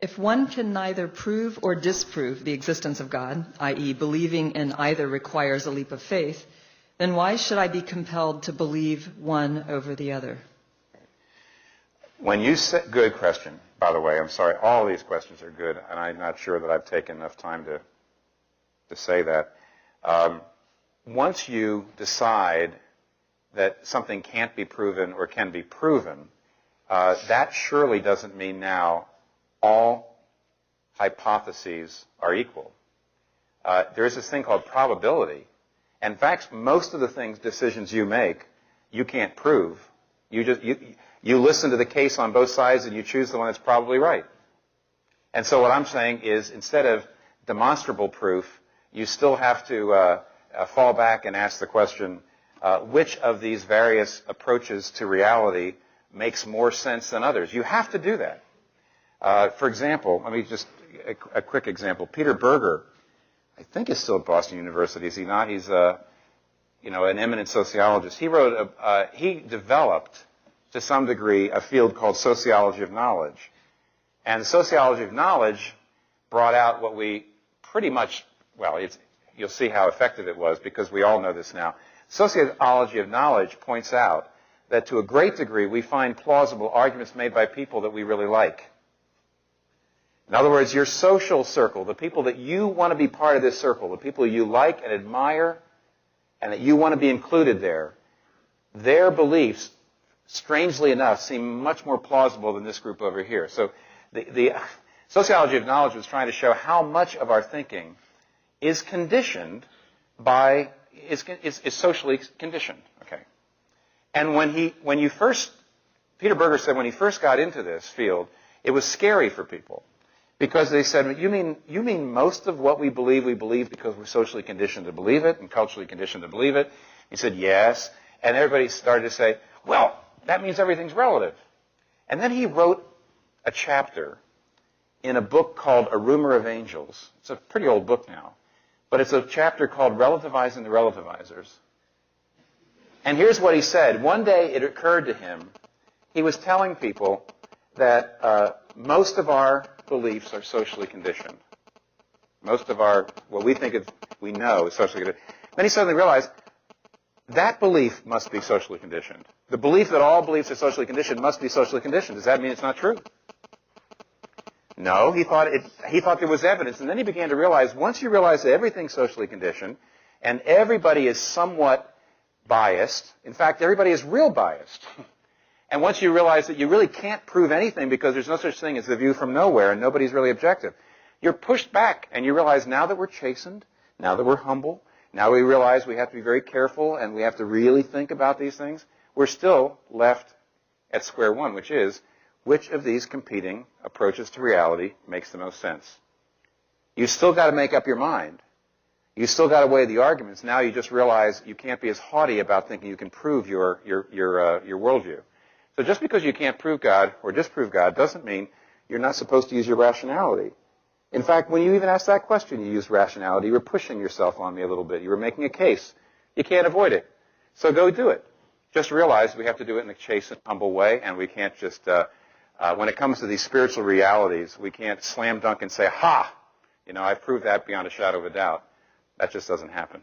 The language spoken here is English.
If one can neither prove or disprove the existence of God, i.e. believing in either requires a leap of faith, then why should I be compelled to believe one over the other? When you say, good question, by the way. I'm sorry, all these questions are good, and I'm not sure that I've taken enough time to say that. Once you decide that something can't be proven or can be proven, that surely doesn't mean now all hypotheses are equal. There is this thing called probability. In fact, most of the decisions you make, you can't prove. You listen to the case on both sides and you choose the one that's probably right. And so what I'm saying is, instead of demonstrable proof, you still have to fall back and ask the question, which of these various approaches to reality makes more sense than others? You have to do that. For example, let me just, a quick example. Peter Berger, I think is still at Boston University, is he not? He's an eminent sociologist. He developed, to some degree, a field called sociology of knowledge. And the sociology of knowledge brought out what we pretty much, you'll see how effective it was because we all know this now. Sociology of knowledge points out that to a great degree we find plausible arguments made by people that we really like. In other words, your social circle, the people that you want to be part of this circle, the people you like and admire and that you want to be included there, their beliefs, strangely enough, seem much more plausible than this group over here. So the sociology of knowledge was trying to show how much of our thinking is conditioned by, is socially conditioned. Okay. And Peter Berger said when he first got into this field, it was scary for people. Because they said, you mean most of what we believe because we're socially conditioned to believe it and culturally conditioned to believe it? He said, yes. And everybody started to say, well, that means everything's relative. And then he wrote a chapter in a book called A Rumor of Angels. It's a pretty old book now. But it's a chapter called Relativizing the Relativizers. And here's what he said. One day it occurred to him, he was telling people that most of our beliefs are socially conditioned. Most of what we know is socially conditioned. Then he suddenly realized that belief must be socially conditioned. The belief that all beliefs are socially conditioned must be socially conditioned. Does that mean it's not true? No, he thought there was evidence. And then he began to realize, once you realize that everything's socially conditioned and everybody is somewhat biased, in fact, everybody is real biased. And once you realize that you really can't prove anything because there's no such thing as the view from nowhere and nobody's really objective, you're pushed back and you realize now that we're chastened, now that we're humble, now we realize we have to be very careful and we have to really think about these things, we're still left at square one, which is, which of these competing approaches to reality makes the most sense? You still got to make up your mind. You still got to weigh the arguments. Now you just realize you can't be as haughty about thinking you can prove your worldview. So just because you can't prove God or disprove God doesn't mean you're not supposed to use your rationality. In fact, when you even asked that question, you used rationality. You were pushing yourself on me a little bit. You were making a case. You can't avoid it. So go do it. Just realize we have to do it in a chastened, humble way, and we can't just, when it comes to these spiritual realities, we can't slam dunk and say, ha, I've proved that beyond a shadow of a doubt. That just doesn't happen.